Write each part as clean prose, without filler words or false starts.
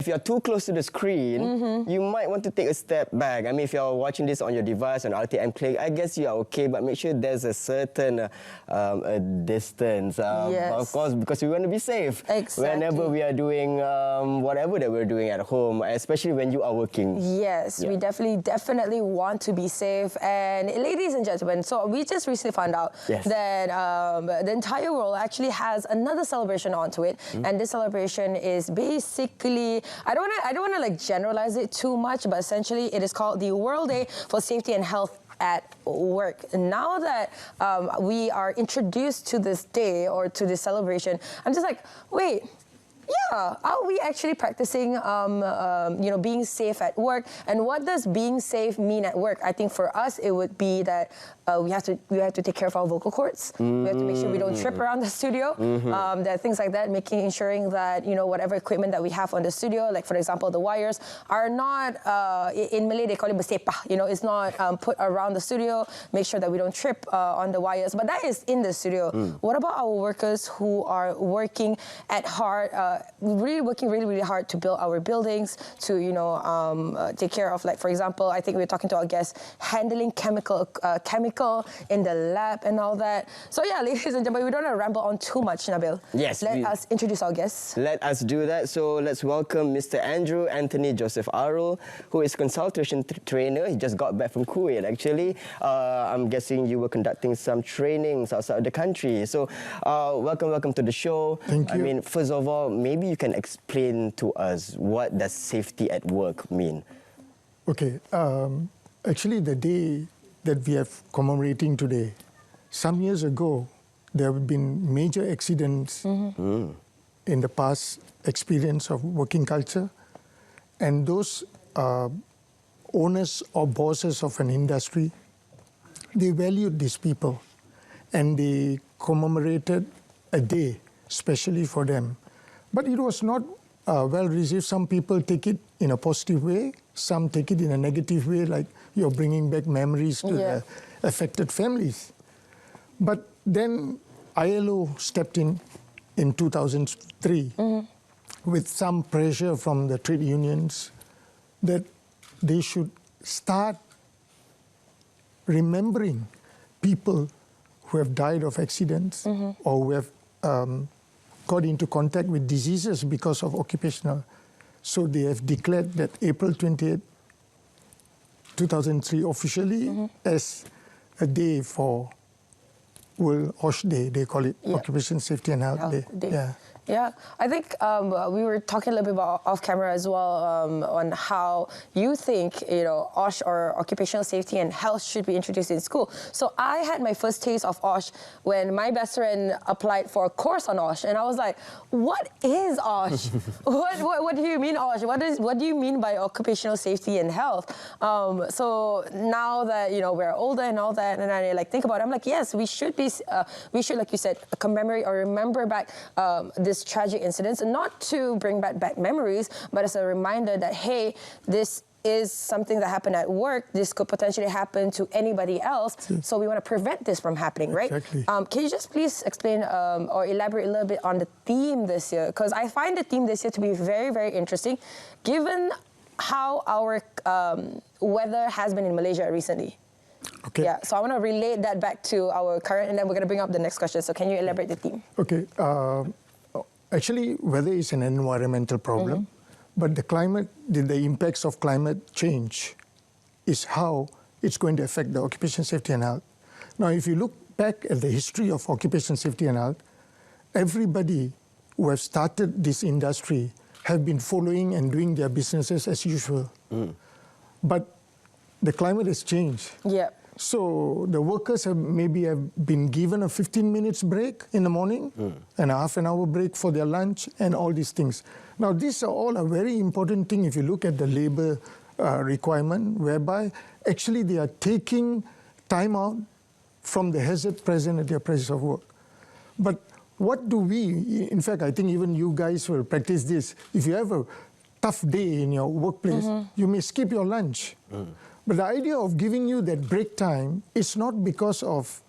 you're too close to the screen, you might want to take a step back. I mean, if you're watching this on your device, on RTM Click, I guess you are okay, but make sure there's a certain distance. Yes. Of course, because we want to be safe. Exactly. Whenever we are doing whatever that we're doing at home, especially when you are working. Yes, we definitely want to be safe. And ladies and gentlemen, so we just recently found out that the entire world actually has another celebration onto it, and this celebration is basically, I don't want to like generalize it too much, but essentially it is called the World Day for Safety and Health at Work. Now that we are introduced to this day or to this celebration, I'm just like, wait. Yeah, are we actually practicing, you know, being safe at work? And what does being safe mean at work? I think for us, it would be that we have to take care of our vocal cords. We have to make sure we don't trip around the studio. There are things like that, ensuring that, you know, whatever equipment that we have on the studio, like for example, the wires are not, in Malay they call it bersepah, you know, it's not put around the studio. Make sure that we don't trip on the wires, but that is in the studio. What about our workers who are working at heart, working really hard to build our buildings, to, you know, take care of, like for example, I think we were talking to our guests, handling chemical in the lab and all that. So yeah, ladies and gentlemen, we don't want to ramble on too much, Nabil. Yes. Let us introduce our guests. Let us do that. So let's welcome Mr. Andrew Anthony Joseph ARUL, who is consultation trainer. He just got back from Kuwait, actually. I'm guessing you were conducting some trainings outside of the country. So welcome to the show. Thank you. I mean, first of all, maybe you can explain to us, what does safety at work mean? Okay. Actually, the day that we are commemorating today, some years ago, there have been major accidents in the past experience of working culture. And those owners or bosses of an industry, they valued these people. And they commemorated a day, especially for them. But it was not well received. Some people take it in a positive way. Some take it in a negative way, like you're bringing back memories to the affected families. But then ILO stepped in 2003 with some pressure from the trade unions that they should start remembering people who have died of accidents or who have got into contact with diseases because of occupational. So they have declared that April 28, 2003 officially as a day for World OSH Day. They call it Occupation Safety and Health Day. Yeah, I think we were talking a little bit about off camera as well on how you think, you know, OSH or occupational safety and health should be introduced in school. So I had my first taste of OSH when my best friend applied for a course on OSH, and I was like, "What is OSH? what do you mean OSH? What do you mean by occupational safety and health?" So now that, you know, we're older and all that, and I like think about it, I'm like, yes, we should, like you said, commemorate or remember back this tragic incidents, and not to bring back bad memories, but as a reminder that, hey, this is something that happened at work. This could potentially happen to anybody else. So we want to prevent this from happening, right? Exactly. Can you just please explain or elaborate a little bit on the theme this year? Because I find the theme this year to be very interesting, given how our weather has been in Malaysia recently. Okay. Yeah, so I want to relate that back to our current, and then we're going to bring up the next question. So can you elaborate the theme? Okay. Actually, weather is an environmental problem, but the impacts of climate change is how it's going to affect the occupation safety and health. Now, if you look back at the history of occupation safety and health, everybody who have started this industry have been following and doing their businesses as usual. But the climate has changed. Yeah. So the workers have been given a 15 minutes break in the morning and a half an hour break for their lunch and all these things. Now, these are all a very important thing if you look at the labor requirement, whereby actually they are taking time out from the hazard present at their place of work. But what do we, in fact, I think even you guys will practice this. If you have a tough day in your workplace, you may skip your lunch. But the idea of giving you that break time is not because of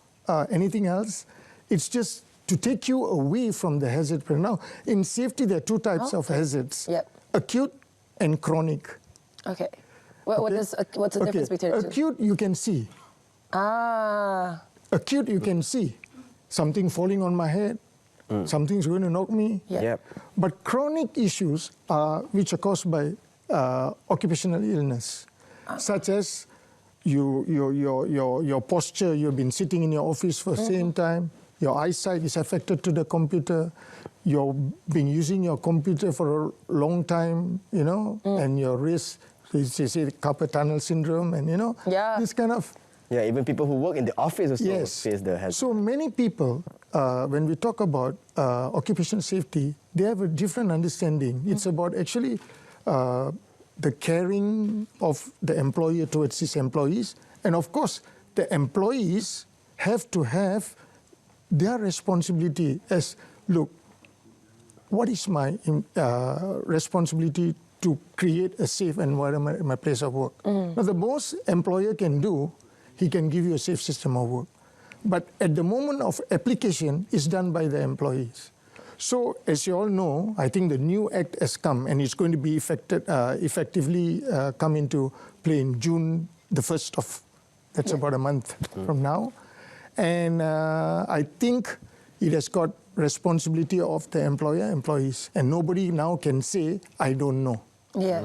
anything else. It's just to take you away from the hazard. Now, in safety, there are two types of hazards. Acute and chronic. Okay. What's the difference between the two? Acute, you can see. Ah. Acute, you can see. Something falling on my head, something's going to knock me. Yeah. Yep. But chronic issues which are caused by occupational illness, such as your posture, you've been sitting in your office for the same time, your eyesight is affected to the computer, you've been using your computer for a long time, you know, and your wrist, they say carpal tunnel syndrome, and this kind of... Yeah, even people who work in the office also face the health. So many people, when we talk about occupational safety, they have a different understanding. It's about actually the caring of the employer towards his employees. And of course, the employees have to have their responsibility as, look, what is my responsibility to create a safe environment in my place of work? Now, the most employer can do, he can give you a safe system of work. But at the moment of application, it's done by the employees. So, as you all know, I think the new act has come and it's going to be effectively come into play in June the 1st of, that's about a month from now. And I think it has got responsibility of the employer, employees. And nobody now can say, I don't know. Yeah.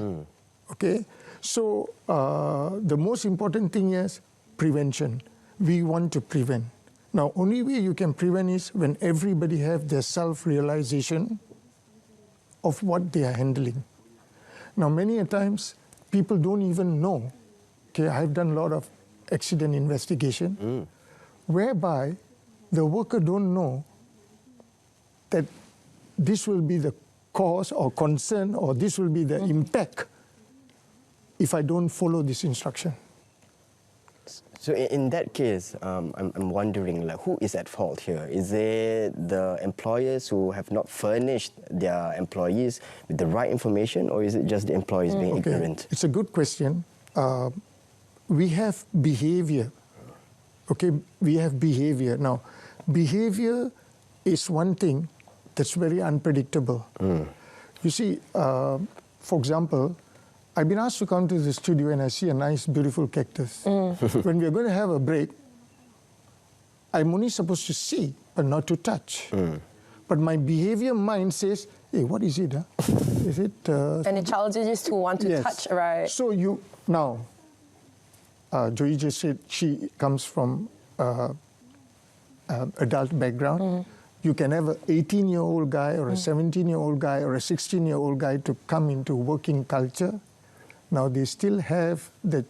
Okay? So, the most important thing is prevention. We want to prevent. Now, only way you can prevent is when everybody have their self-realization of what they are handling. Now, many a times, people don't even know. Okay, I've done a lot of accident investigation, whereby the worker don't know that this will be the cause or concern, or this will be the impact if I don't follow this instruction. So in that case, I'm wondering, like, who is at fault here? Is it the employers who have not furnished their employees with the right information, or is it just the employees being ignorant? It's a good question. We have behavior. Okay, we have behavior. Now, behavior is one thing that's very unpredictable. You see, for example, I've been asked to come to the studio and I see a nice, beautiful cactus. When we're going to have a break, I'm only supposed to see, but not to touch. But my behavior mind says, hey, what is it? Huh? Is it... and it challenges you to want to touch, right? So you... Now, Joey just said she comes from adult background. You can have an 18-year-old guy or a 17-year-old guy or a 16-year-old guy to come into working culture. Now, they still have the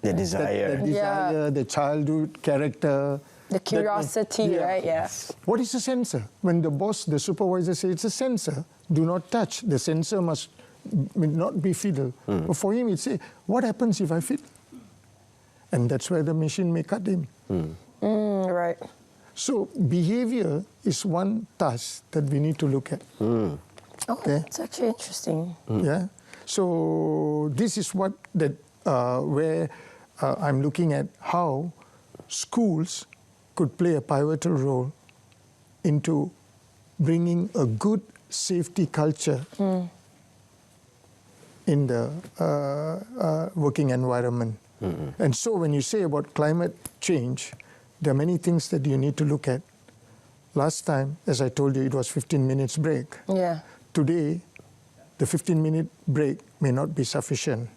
desire, the childhood character. The curiosity, right? Yeah. What is a sensor? When the boss, the supervisor says it's a sensor, do not touch. The sensor must not be fiddle. But for him, he'd say, what happens if I fiddle? And that's where the machine may cut him. Right. So behavior is one task that we need to look at. Oh, that's actually interesting. Yeah. So this is what that where I'm looking at how schools could play a pivotal role into bringing a good safety culture in the working environment. And so when you say about climate change, there are many things that you need to look at. Last time, as I told you, it was 15 minutes break. Yeah. Today, the 15-minute break may not be sufficient.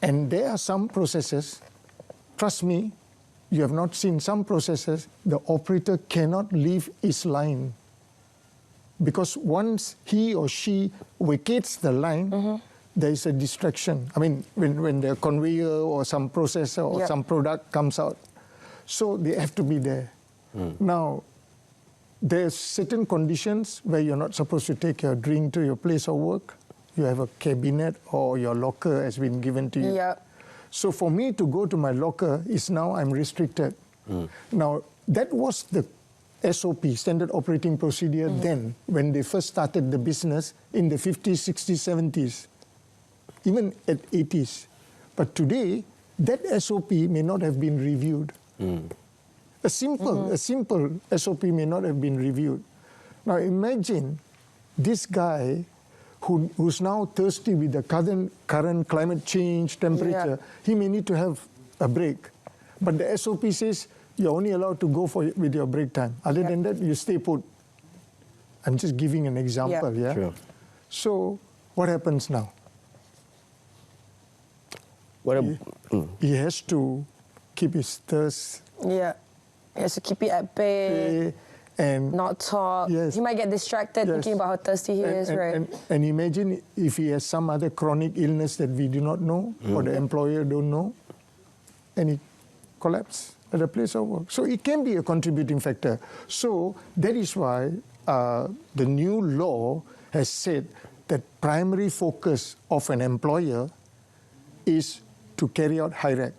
And there are some processes, trust me, you have not seen some processes, the operator cannot leave his line. Because once he or she vacates the line, there is a distraction. I mean, when the conveyor or some processor or some product comes out, so they have to be there. Now, there's certain conditions where you're not supposed to take your drink to your place of work. You have a cabinet or your locker has been given to you. Yeah. So for me to go to my locker is now I'm restricted. Now, that was the SOP, Standard Operating Procedure, then, when they first started the business in the 50s, 60s, 70s, even at 80s. But today, that SOP may not have been reviewed. A simple SOP may not have been reviewed. Now imagine this guy who's now thirsty with the current climate change, temperature, he may need to have a break. But the SOP says you're only allowed to go with your break time. Other than that, you stay put. I'm just giving an example, yeah? True. So what happens now? He has to keep his thirst. Yeah. He has to keep it at bay. And not talk. Yes. He might get distracted thinking about how thirsty he is, right? And imagine if he has some other chronic illness that we do not know or the employer don't know, and he collapses at a place of work. So it can be a contributing factor. So that is why the new law has said that primary focus of an employer is to carry out HIRAC.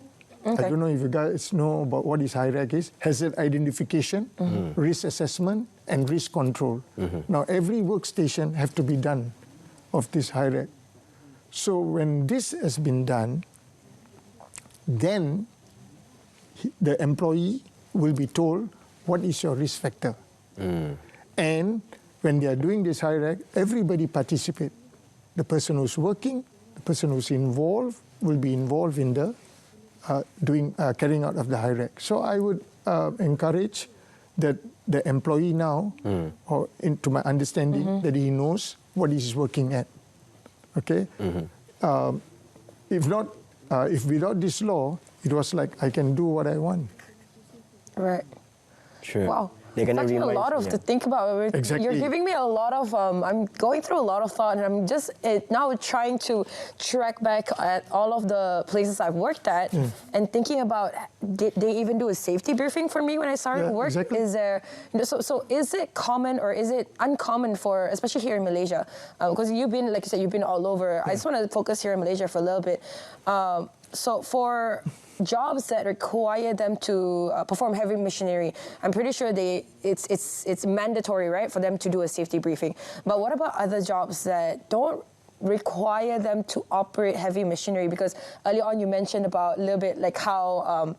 Okay. I don't know if you guys know about what is HIRAC is. Hazard identification, risk assessment, and risk control. Now, every workstation have to be done of this HIRAC. So when this has been done, then the employee will be told what is your risk factor. And when they are doing this HIRAC, everybody participate. The person who's working, the person who's involved will be involved in the carrying out of the HIRAC. So I would encourage that the employee now, or to my understanding, that he knows what he's working at. Okay? If without this law, it was like I can do what I want. Right. Sure. Wow. They're gonna That's a lot remind- to think about. Exactly. You're giving me a lot of, I'm going through a lot of thought, and I'm just now trying to track back at all of the places I've worked at and thinking about, did they even do a safety briefing for me when I started work? Exactly. Is there, so is it common or is it uncommon for, especially here in Malaysia, because you've been, like you said, you've been all over. I just want to focus here in Malaysia for a little bit. So for jobs that require them to perform heavy machinery, I'm pretty sure it's mandatory, right, for them to do a safety briefing. But what about other jobs that don't require them to operate heavy machinery? Because earlier on you mentioned about a little bit like how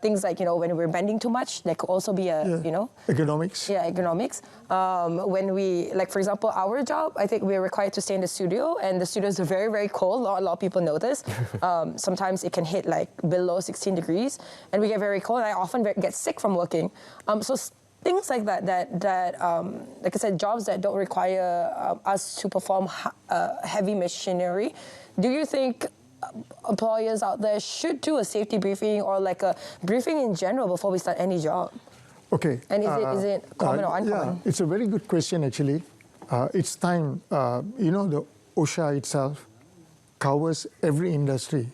things like, when we're bending too much, that could also be a, Economics. Yeah, economics. When we, like for example, our job, I think we're required to stay in the studio, and the studios are very, very cold. A lot of people know this. Sometimes it can hit like below 16 degrees, and we get very cold. And I often get sick from working. Things like that, like I said, jobs that don't require us to perform heavy machinery. Do you think employers out there should do a safety briefing or like a briefing in general before we start any job? Okay. And is it common or uncommon? Yeah, it's a very good question actually. It's time, the OSHA itself covers every industry.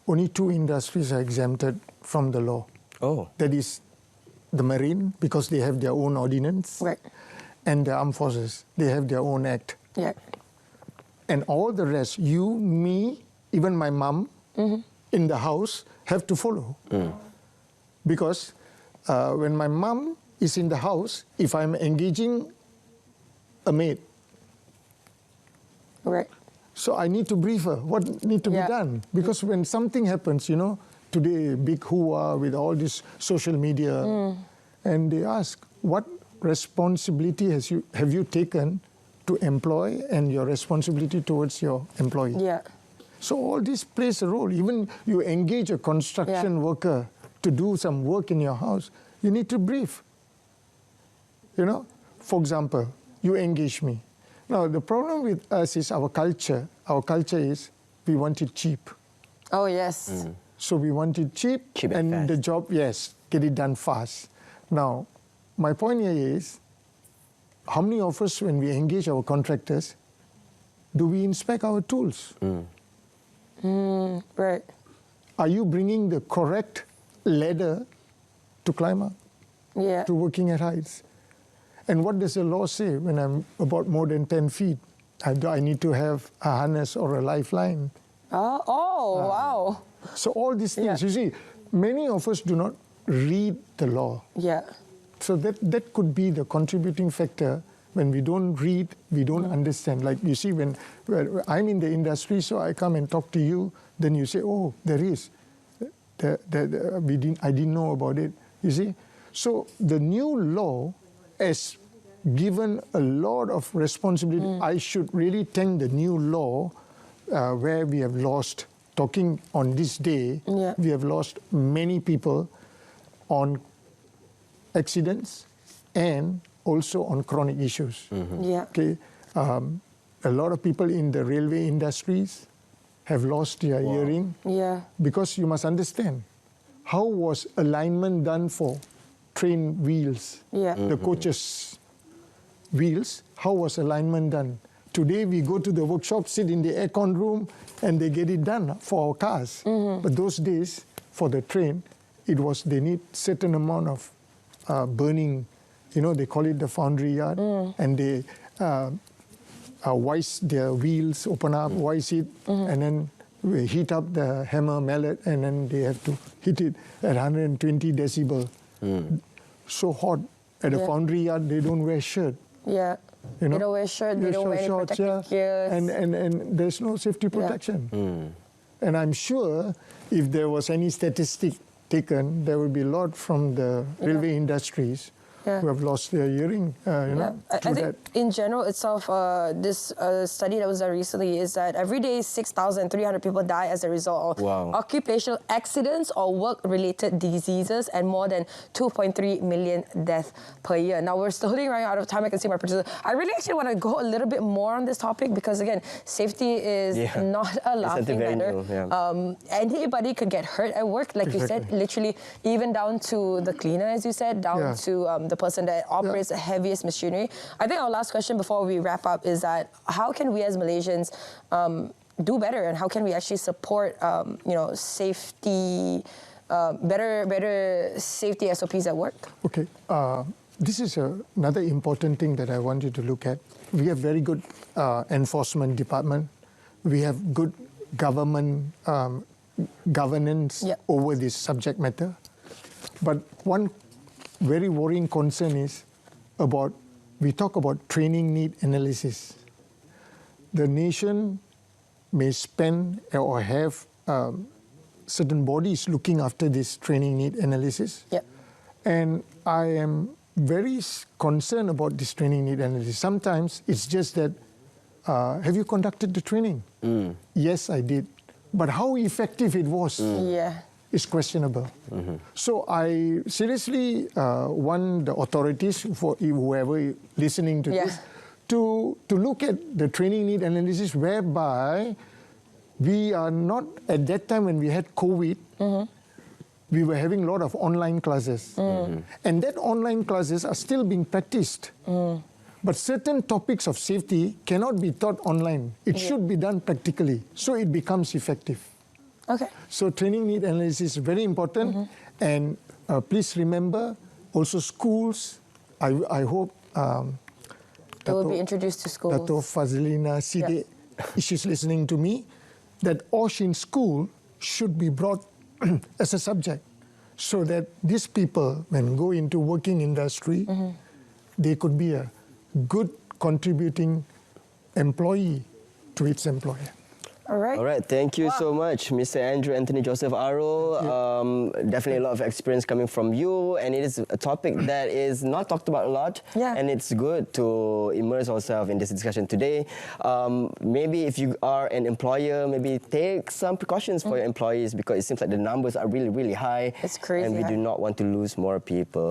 Only 2 industries are exempted from the law. Oh. That is the Marine, because they have their own ordinance. Right. And the Armed Forces, they have their own act. Yeah. And all the rest, you, me, even my mom, in the house, have to follow. Because when my mom is in the house, if I'm engaging a maid, Right. so I need to brief her what need to be done. Because when something happens, today, big hoo-ah with all this social media, and they ask, what responsibility have you taken to employ and your responsibility towards your employee? Yeah. So all this plays a role. Even you engage a construction worker to do some work in your house, you need to brief. For example, you engage me. Now, the problem with us is our culture. Our culture is we want it cheap. Oh, yes. So we want it cheap and and fast. the job, get it done fast. Now, my point here is, how many of us, when we engage our contractors, do we inspect our tools? Right. Are you bringing the correct ladder to climb up, Yeah. to working at heights? And what does the law say when I'm about more than 10 feet? I need to have a harness or a lifeline. Oh, wow. So all these things, you see, many of us do not read the law. Yeah. So that could be the contributing factor. When we don't read, we don't understand. Like you see, when I'm in the industry, so I come and talk to you, then you say, oh, there is. I didn't know about it, you see. So the new law, as given a lot of responsibility. I should really thank the new law where we have lost, talking on this day, we have lost many people on accidents and also on chronic issues. Okay, a lot of people in the railway industries have lost their hearing. Because you must understand, how was alignment done for train wheels, the coaches wheels? How was alignment done? Today we go to the workshop, sit in the aircon room, and they get it done for our cars. But those days, for the train, it was they need certain amount of burning. You know, they call it the foundry yard, and they wise their wheels, open up, wise it, and then we heat up the hammer mallet, and then they have to hit it at 120 decibel. So hot. At the foundry yard, they don't wear shirt. You know? They don't wear shirt, they don't wear any shorts, protective gears. And there's no safety protection. And I'm sure if there was any statistic taken, there would be a lot from the railway industries who have lost their hearing. I think in general itself, this study that was done recently is that every day 6,300 people die as a result of occupational accidents or work-related diseases, and more than 2.3 million deaths per year. Now, we're slowly running out of time. I can see my producer. I really actually want to go a little bit more on this topic because, again, safety is not a laughing matter. Anybody could get hurt at work, like you said, literally, even down to the cleaner, as you said, down to the person that operates the heaviest machinery. I think our last question before we wrap up is that how can we as Malaysians do better, and how can we actually support safety, better safety SOPs at work? Okay, this is another important thing that I want you to look at. We have very good enforcement department. We have good government governance over this subject matter. But one very worrying concern is about, we talk about training need analysis. The nation may spend or have certain bodies looking after this training need analysis. And I am very concerned about this training need analysis. Sometimes it's just that, have you conducted the training? Yes, I did. But how effective it was is questionable. So I seriously want the authorities, for whoever listening to this, to look at the training need analysis, whereby we are not, at that time when we had COVID, we were having a lot of online classes. And that online classes are still being practiced. But certain topics of safety cannot be taught online. It should be done practically, so it becomes effective. So training need analysis is very important. And please remember, also schools, I hope it will be introduced to schools. Dato' Fazlina Sidek, she's listening to me, that OSH in school should be brought as a subject, so that these people, when go into working industry, they could be a good contributing employee to its employer. All right, thank you so much, Mr. Andrew Anthony Joseph ARUL. Definitely a lot of experience coming from you, and it is a topic that is not talked about a lot, and it's good to immerse ourselves in this discussion today. Maybe if you are an employer, maybe take some precautions for your employees, because it seems like the numbers are really, really high. It's crazy. And we do not want to lose more people.